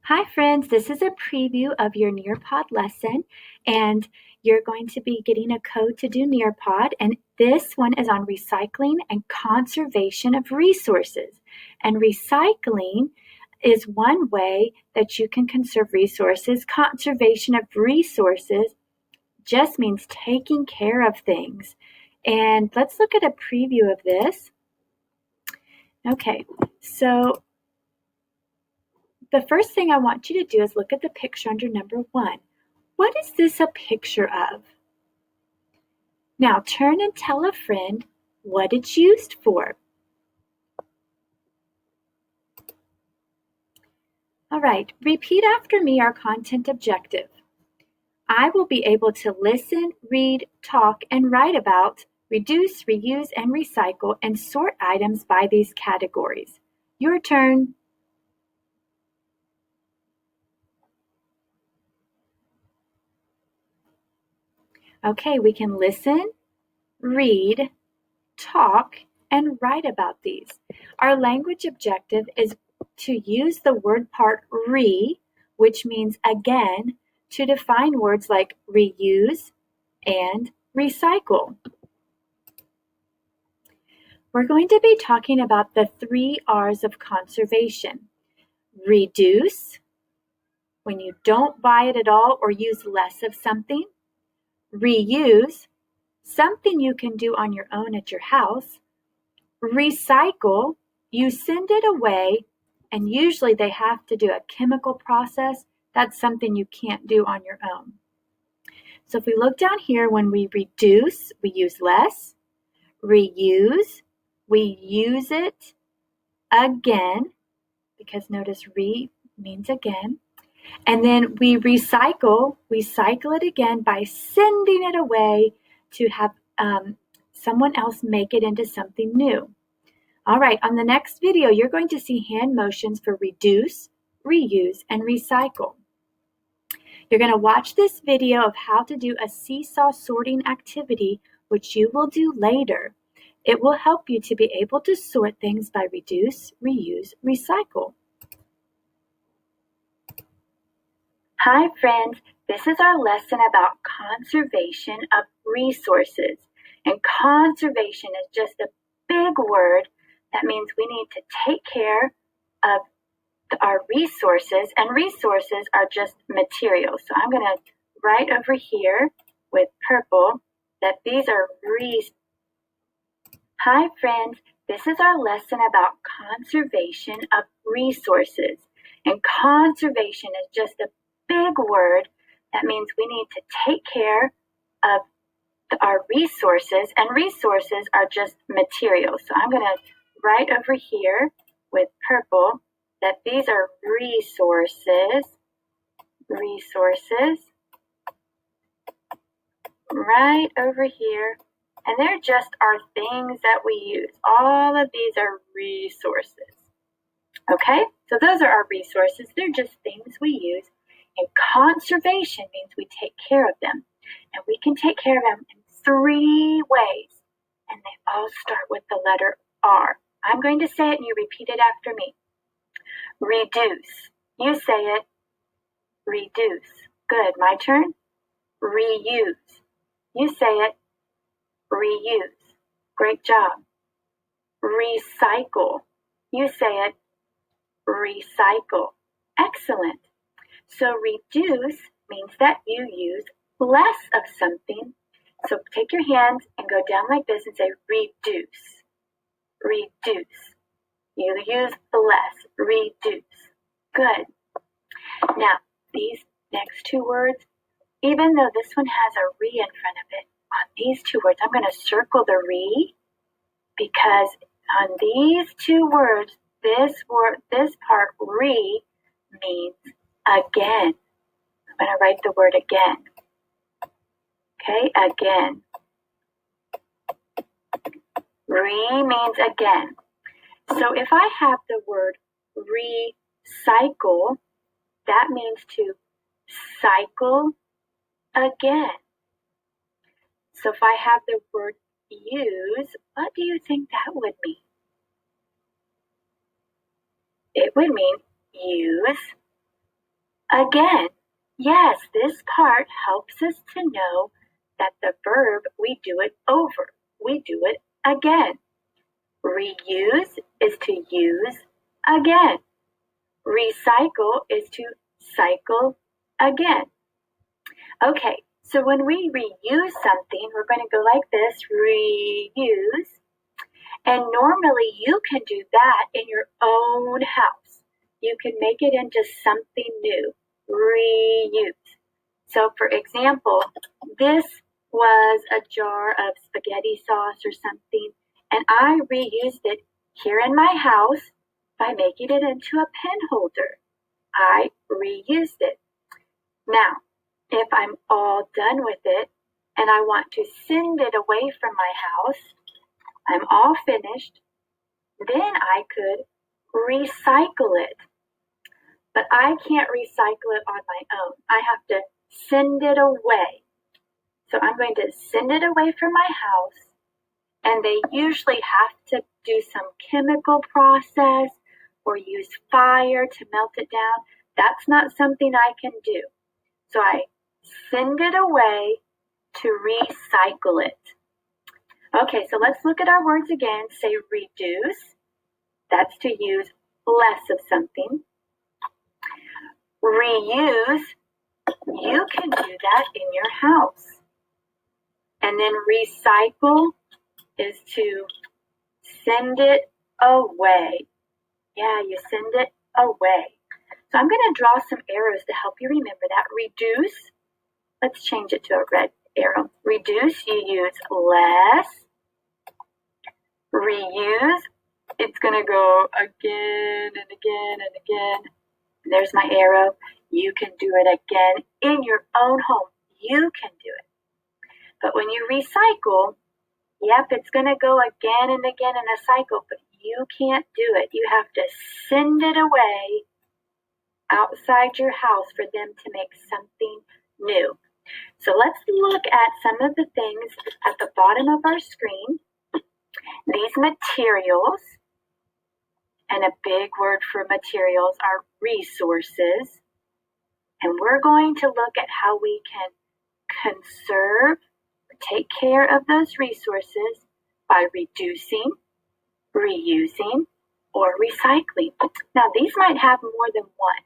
Hi friends, this is a preview of your NearPod lesson, and you're going to be getting a code to do NearPod, and this one is on recycling and conservation of resources. And recycling is one way that you can conserve resources. Conservation of resources just means taking care of things. And let's look at a preview of this. Okay, so the first thing I want you to do is look at the picture under number 1. What is this a picture of? Now turn and tell a friend what it's used for. All right, repeat after me our content objective. I will be able to listen, read, talk, and write about, reduce, reuse, and recycle, and sort items by these categories. Your turn. Okay, we can listen, read, talk, and write about these. Our language objective is to use the word part re, which means again, to define words like reuse and recycle. We're going to be talking about the 3 R's of conservation. Reduce, when you don't buy it at all or use less of something. Reuse, something you can do on your own at your house. Recycle, you send it away, and usually they have to do a chemical process. That's something you can't do on your own. So if we look down here, when we reduce, we use less. Reuse, we use it again, because notice re means again. And then we recycle it again by sending it away to have someone else make it into something new. All right, on the next video, you're going to see hand motions for reduce, reuse, and recycle. You're going to watch this video of how to do a seesaw sorting activity, which you will do later. It will help you to be able to sort things by reduce, reuse, recycle. Hi friends, this is our lesson about conservation of resources. And conservation is just a big word. That means we need to take care of our resources, and resources are just materials. So I'm going to write over here with purple that these are Hi friends, this is our lesson about conservation of resources. And conservation is just a big word. That means we need to take care of our resources, and resources are just materials. So I'm going to write over here with purple that these are resources, right over here. And they're just our things that we use. All of these are resources. Okay, so those are our resources. They're just things we use. And conservation means we take care of them. And we can take care of them in 3 ways. And they all start with the letter R. I'm going to say it and you repeat it after me. Reduce. You say it. Reduce. Good. My turn. Reuse. You say it. Reuse. Great job. Recycle. You say it. Recycle. Excellent. So reduce means that you use less of something. So take your hands and go down like this and say reduce. Reduce. You use the less. Reduce. Good. Now, these next 2 words, even though this one has a re in front of it, on these 2 words, I'm going to circle the re, because on these 2 words, this part re means again. I'm going to write the word again. Okay, again. Re means again. So if I have the word recycle, that means to cycle again. So if I have the word use, what do you think that would mean? It would mean use again. Yes, this part helps us to know that the verb, we do it over. We do it again. Reuse is to use again. Recycle is to cycle again. Okay, so when we reuse something, we're going to go like this, reuse. And normally you can do that in your own house. You can make it into something new, reuse. So for example, this was a jar of spaghetti sauce or something, and I reused it here in my house by making it into a pen holder. I reused it. Now, if I'm all done with it and I want to send it away from my house, I'm all finished, then I could recycle it. But I can't recycle it on my own. I have to send it away. So I'm going to send it away from my house, and they usually have to do some chemical process or use fire to melt it down. That's not something I can do. So I send it away to recycle it. Okay, so let's look at our words again. Say reduce. That's to use less of something. Reuse, you can do that in your house. And then recycle is to send it away. Yeah, you send it away. So I'm going to draw some arrows to help you remember that. Reduce, let's change it to a red arrow. Reduce, you use less. Reuse, it's going to go again and again and again. And there's my arrow. You can do it again in your own home. You can do it. But when you recycle, yep, it's going to go again and again in a cycle, but you can't do it. You have to send it away outside your house for them to make something new. So let's look at some of the things at the bottom of our screen. These materials, and a big word for materials, are resources. And we're going to look at how we can conserve, take care of those resources by reducing, reusing, or recycling. Now, these might have more than one.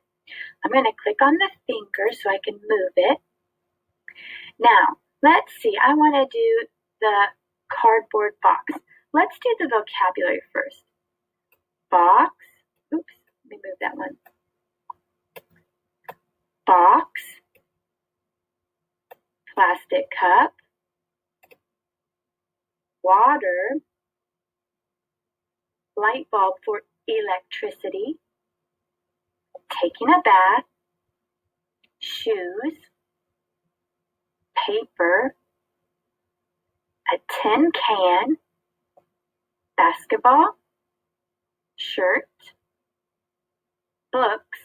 I'm going to click on the finger so I can move it. Now, let's see. I want to do the cardboard box. Let's do the vocabulary first. Box. Oops, let me move that one. Box. Plastic cup. Water. Light bulb for electricity. Taking a bath. Shoes. Paper. A tin can. Basketball. Shirt. Books.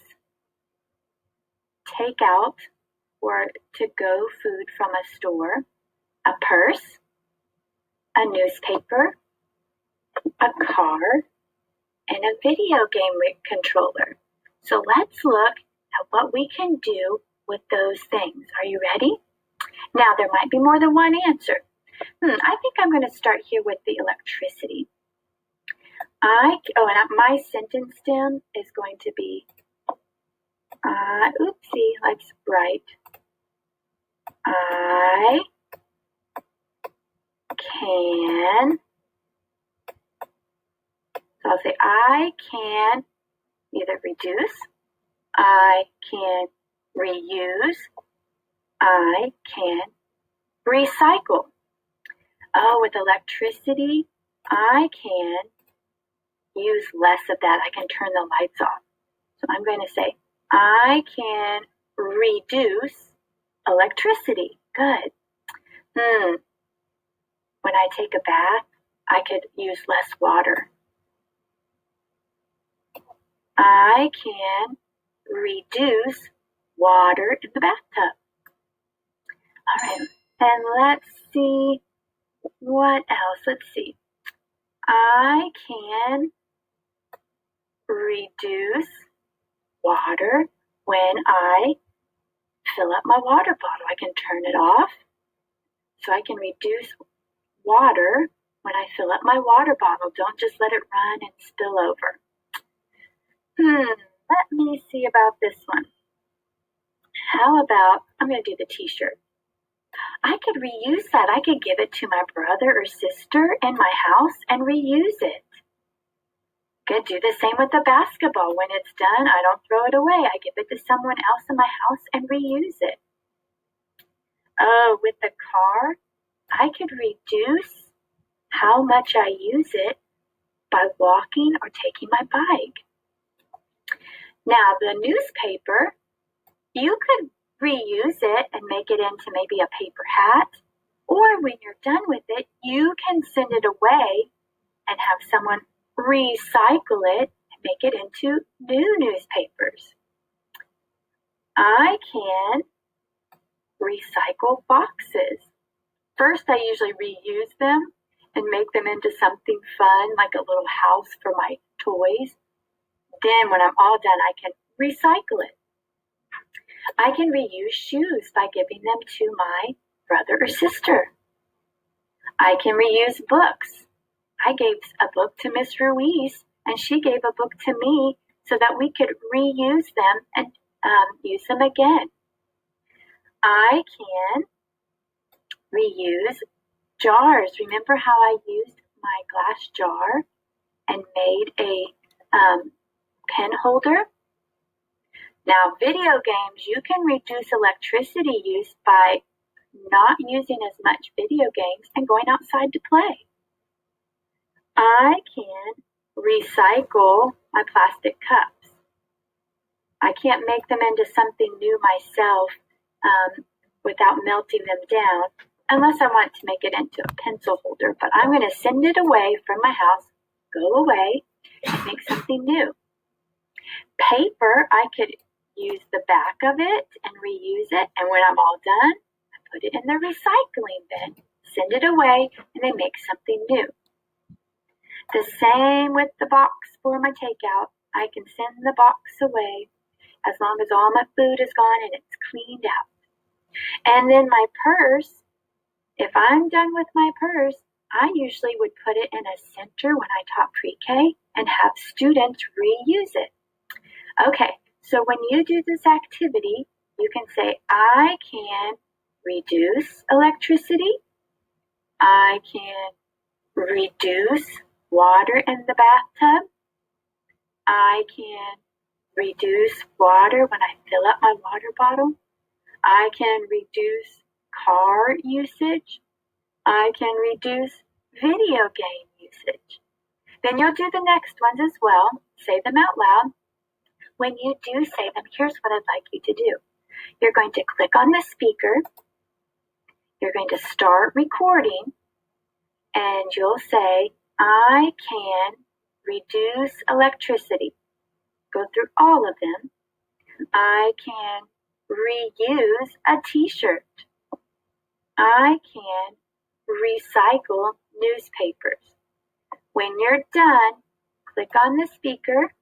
Takeout or to-go food from a store. A purse. A newspaper. A car. And a video game controller. So let's look at what we can do with those things. Are you ready? Now, there might be more than one answer. I think I'm going to start here with the electricity. And my sentence stem is going to be, let's write, I can, so I'll say I can either reduce, I can reuse, I can recycle. Oh, with electricity, I can use less of that. I can turn the lights off. So I'm going to say, I can reduce electricity. Good. When I take a bath, I could use less water. I can reduce water in the bathtub. All right, and let's see what else. Let's see. I can reduce water when I fill up my water bottle. I can turn it off so I can reduce water when I fill up my water bottle. Don't just let it run and spill over. Let me see about this one. How about, I'm going to do the t-shirt. I could reuse that. I could give it to my brother or sister in my house and reuse it. Could do the same with the basketball. When it's done, I don't throw it away. I give it to someone else in my house and reuse it. Oh, with the car, I could reduce how much I use it by walking or taking my bike. Now, the newspaper, you could reuse it and make it into maybe a paper hat, or when you're done with it, you can send it away and have someone recycle it and make it into new newspapers. I can recycle boxes. First, I usually reuse them and make them into something fun, like a little house for my toys. Then when I'm all done, I can recycle it. I can reuse shoes by giving them to my brother or sister. I can reuse books. I gave a book to Miss Ruiz, and she gave a book to me so that we could reuse them and use them again. I can reuse jars. Remember how I used my glass jar and made a pen holder? Now, video games, you can reduce electricity use by not using as much video games and going outside to play. I can recycle my plastic cups. I can't make them into something new myself without melting them down, unless I want to make it into a pencil holder, but I'm going to send it away from my house, go away, and make something new. Paper, I could use the back of it and reuse it, and when I'm all done, I put it in the recycling bin, send it away, and then make something new. The same with the box for my takeout. I can send the box away as long as all my food is gone and it's cleaned out. And then my purse, if I'm done with my purse, I usually would put it in a center when I taught pre-K and have students reuse it. Okay, so when you do this activity, you can say, I can reduce electricity. I can reduce water in the bathtub. I can reduce water when I fill up my water bottle. I can reduce car usage. I can reduce video game usage. Then you'll do the next ones as well. Say them out loud. When you do say them, here's what I'd like you to do. You're going to click on the speaker. You're going to start recording, and you'll say, I can reduce electricity. Go through all of them. I can reuse a t-shirt. I can recycle newspapers. When you're done, click on the speaker,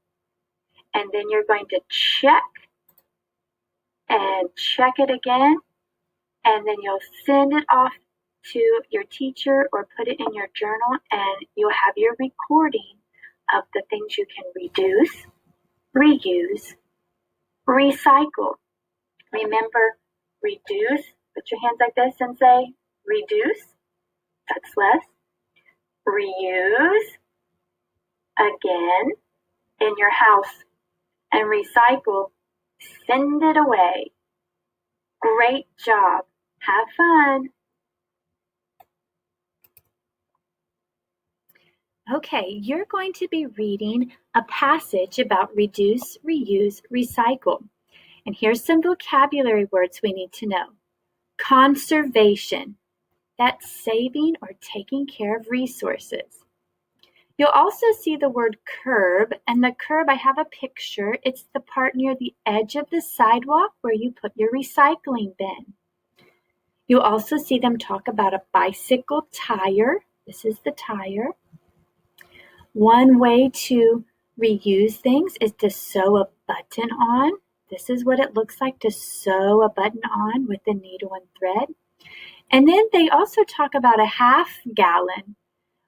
and then you're going to check it again, and then you'll send it off to your teacher or put it in your journal, and you'll have your recording of the things you can reduce, reuse, recycle. Remember, reduce. Put your hands like this and say, reduce. That's less. Reuse. Again, in your house. And recycle. Send it away. Great job. Have fun. Okay, you're going to be reading a passage about reduce, reuse, recycle. And here's some vocabulary words we need to know. Conservation. That's saving or taking care of resources. You'll also see the word curb, and the curb, I have a picture. It's the part near the edge of the sidewalk where you put your recycling bin. You'll also see them talk about a bicycle tire. This is the tire. One way to reuse things is to sew a button on. This is what it looks like to sew a button on with the needle and thread. And then they also talk about a half gallon.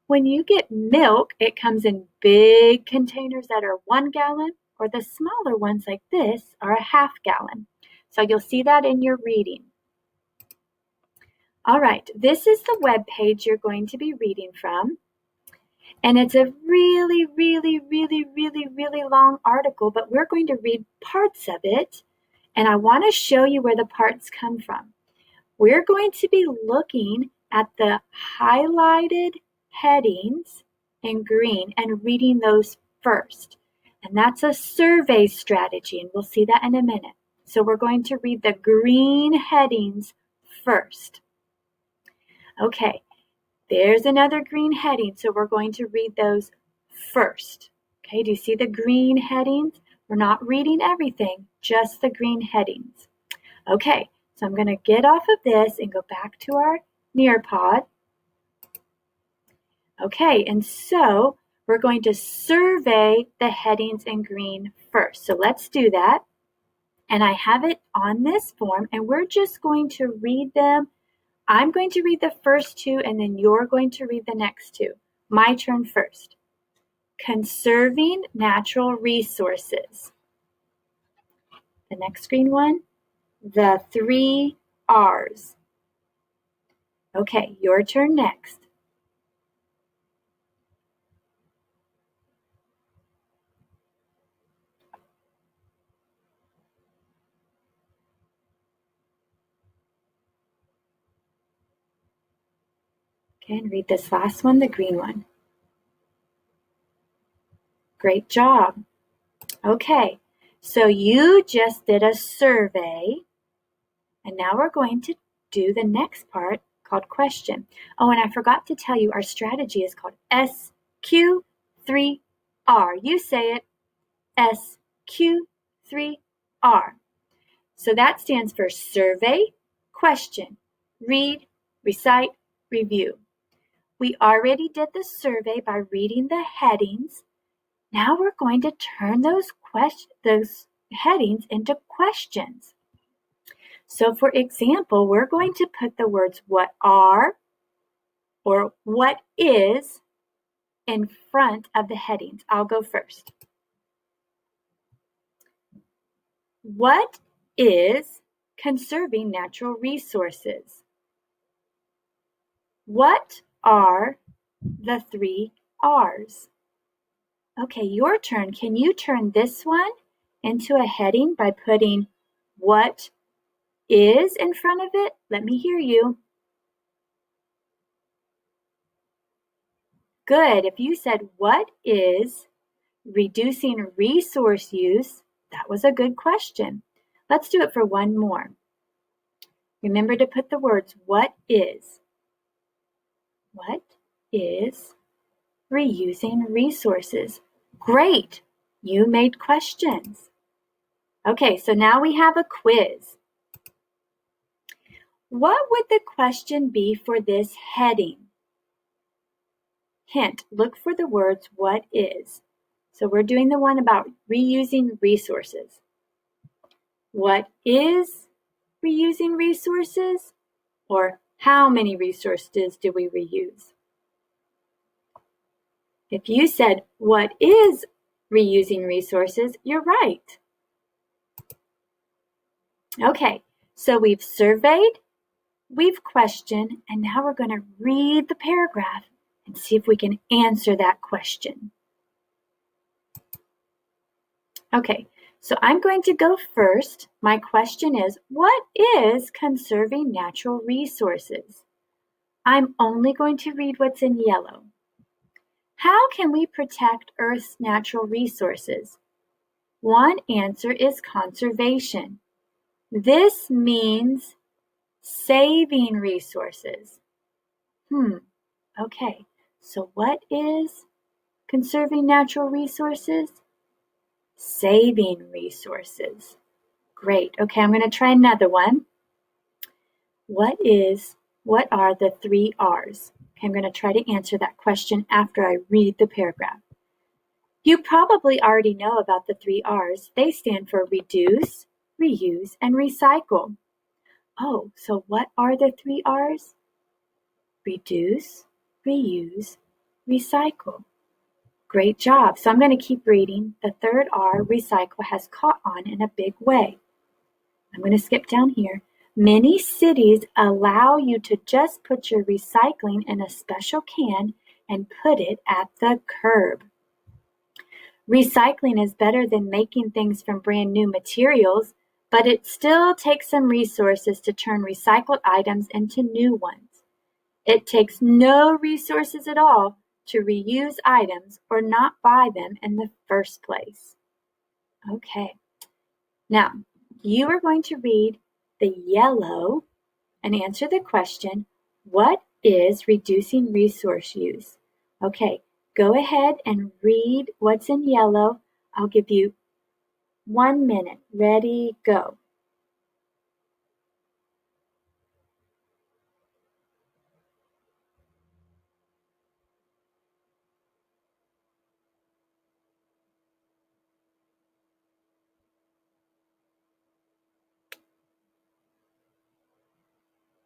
When you get milk, it comes in big containers that are 1 gallon, or the smaller ones like this are a half gallon. So you'll see that in your reading. All right, this is the web page you're going to be reading from. And it's a really long article, but we're going to read parts of it. And I want to show you where the parts come from. We're going to be looking at the highlighted headings in green and reading those first. And that's a survey strategy, and we'll see that in a minute. So we're going to read the green headings first. Okay, there's another green heading, so we're going to read those first. Okay, do you see the green headings? We're not reading everything, just the green headings. Okay, so I'm going to get off of this and go back to our NearPod. Okay, and so we're going to survey the headings in green first. So let's do that. And I have it on this form, and we're just going to read them. I'm going to read the first two, and then you're going to read the next two. My turn first. Conserving natural resources. The next green one, the 3 R's. Okay, your turn next. Okay, and read this last one, the green one. Great job. Okay, so you just did a survey, and now we're going to do the next part called question. Oh, and I forgot to tell you, our strategy is called SQ3R. You say it, SQ3R. So that stands for survey, question, read, recite, review. We already did the survey by reading the headings. Now we're going to turn those headings into questions. So for example, we're going to put the words what are or what is in front of the headings. I'll go first. What is conserving natural resources? What are the 3 R's? Okay, your turn. Can you turn this one into a heading by putting what is in front of it? Let me hear you. Good. If you said what is reducing resource use, that was a good question. Let's do it for one more. Remember to put the words what is. What is reusing resources? Great. You made questions. Okay, so now we have a quiz. What would the question be for this heading? Hint, look for the words what is. So we're doing the one about reusing resources. What is reusing resources? Or how many resources do we reuse? If you said what is reusing resources, you're right. Okay, so we've surveyed, we've questioned, and now we're going to read the paragraph and see if we can answer that question. Okay, so I'm going to go first. My question is, what is conserving natural resources? I'm only going to read what's in yellow. How can we protect Earth's natural resources? One answer is conservation. This means saving resources. Okay, so what is conserving natural resources? Saving resources. Great. Okay, I'm going to try another one. What are the 3 R's? Okay, I'm going to try to answer that question after I read the paragraph. You probably already know about the 3 R's. They stand for reduce, reuse, and recycle. Oh, so what are the 3 R's? Reduce, reuse, recycle. Great job. So I'm going to keep reading. The third R, recycle, has caught on in a big way. I'm going to skip down here. Many cities allow you to just put your recycling in a special can and put it at the curb. Recycling is better than making things from brand new materials, but it still takes some resources to turn recycled items into new ones. It takes no resources at all to reuse items or not buy them in the first place. Okay, now you are going to read the yellow and answer the question, what is reducing resource use? Okay, go ahead and read what's in yellow. I'll give you 1 minute. Ready, go.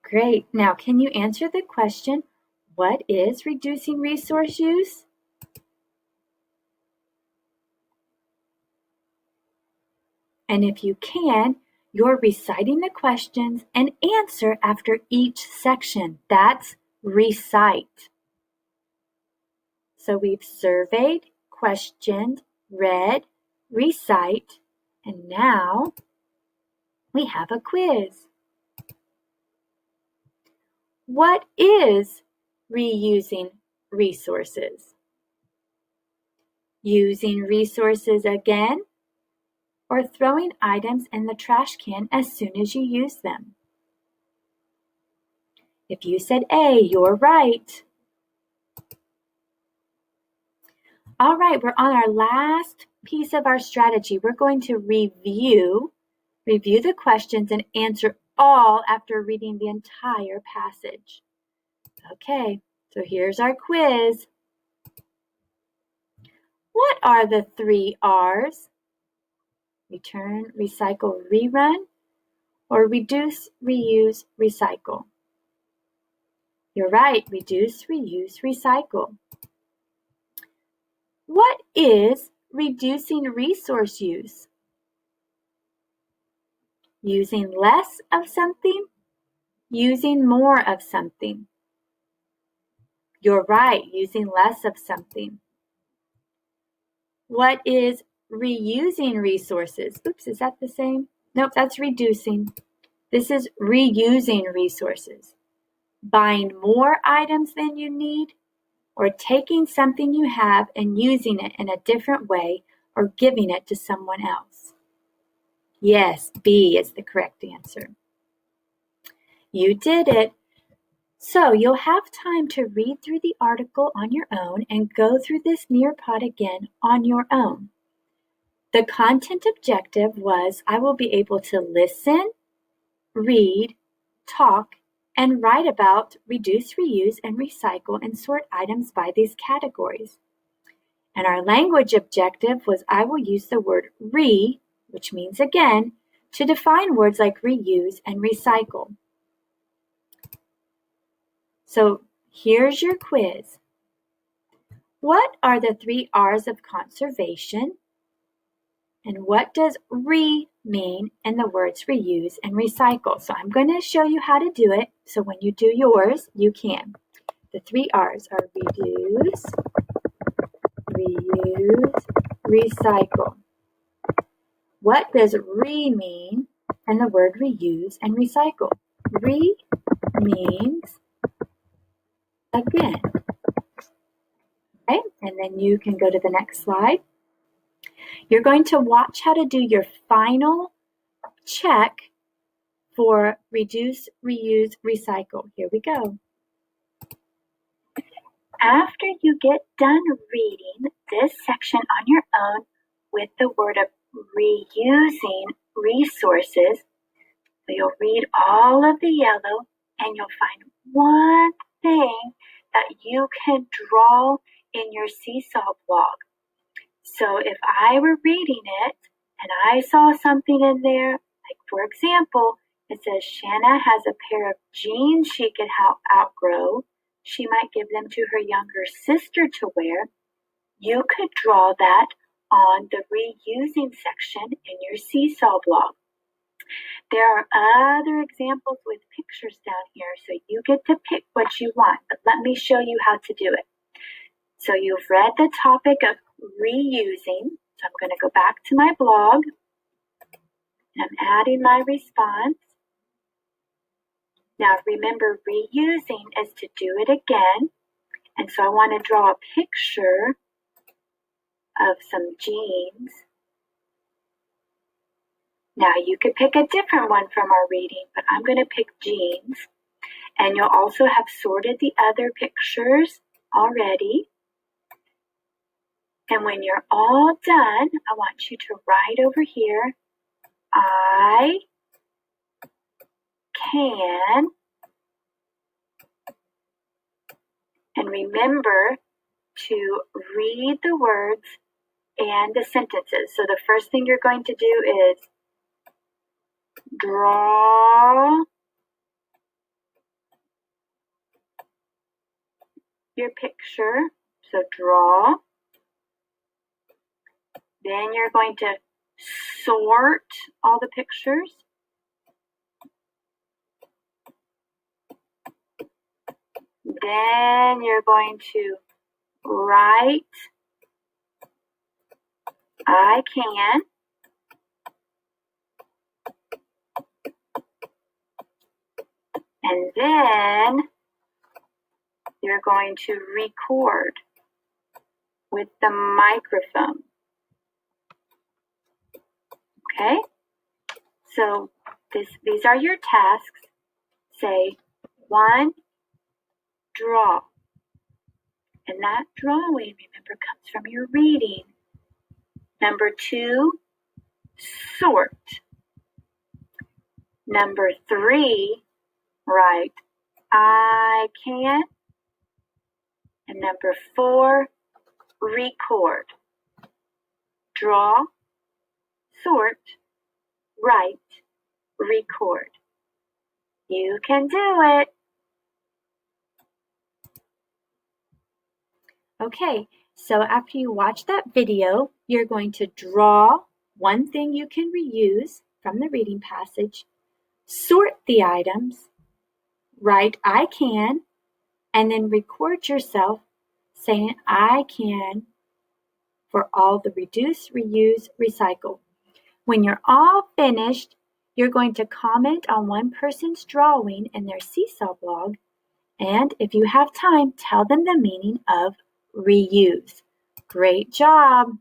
Great. Now, can you answer the question, what is reducing resource use? And if you can, you're reciting the questions and answer after each section. That's recite. So we've surveyed, questioned, read, recite, and now we have a quiz. What is reusing resources? Using resources again, or throwing items in the trash can as soon as you use them? If you said A, you're right. All right, we're on our last piece of our strategy. We're going to review the questions and answer all after reading the entire passage. Okay, so here's our quiz. What are the 3 R's? Return, recycle, rerun, or reduce, reuse, recycle? You're right, reduce, reuse, recycle. What is reducing resource use? Using less of something, using more of something. You're right, using less of something. What is reusing resources? Oops, is that the same? Nope, that's reducing. This is reusing resources. Buying more items than you need, or taking something you have and using it in a different way or giving it to someone else. Yes, B is the correct answer. You did it. So you'll have time to read through the article on your own and go through this NearPod again on your own. The content objective was I will be able to listen, read, talk, and write about reduce, reuse, and recycle and sort items by these categories. And our language objective was I will use the word re, which means again, to define words like reuse and recycle. So here's your quiz. What are the 3 R's of conservation? And what does re mean in the words reuse and recycle? So I'm going to show you how to do it. So when you do yours, you can. The 3 R's are reduce, reuse, recycle. What does re mean in the word reuse and recycle? Re means again. Okay, and then you can go to the next slide. You're going to watch how to do your final check for reduce, reuse, recycle. Here we go. After you get done reading this section on your own with the word of reusing resources, so you'll read all of the yellow and you'll find one thing that you can draw in your seesaw blog. So if I were reading it and I saw something in there, like for example, it says Shanna has a pair of jeans she could outgrow. She might give them to her younger sister to wear. You could draw that on the reusing section in your Seesaw blog. There are other examples with pictures down here, so you get to pick what you want, but let me show you how to do it. So you've read the topic of reusing. So I'm going to go back to my blog, and I'm adding my response. Now remember, reusing is to do it again, and so I want to draw a picture of some jeans. Now you could pick a different one from our reading, but I'm going to pick jeans. And you'll also have sorted the other pictures already. And when you're all done, I want you to write over here, I can, and remember to read the words and the sentences. So the first thing you're going to do is draw your picture. So draw. Then you're going to sort all the pictures. Then you're going to write, I can. And then you're going to record with the microphone. Okay? So these are your tasks. Say 1, draw. And that drawing, remember, comes from your reading. Number 2, sort. Number 3, write, I can. And number 4, record. Draw, sort, write, record. You can do it. Okay, so after you watch that video, you're going to draw one thing you can reuse from the reading passage, sort the items, write I can, and then record yourself saying I can for all the reduce, reuse, recycle. When you're all finished, you're going to comment on one person's drawing in their Seesaw blog, and if you have time, tell them the meaning of reuse. Great job!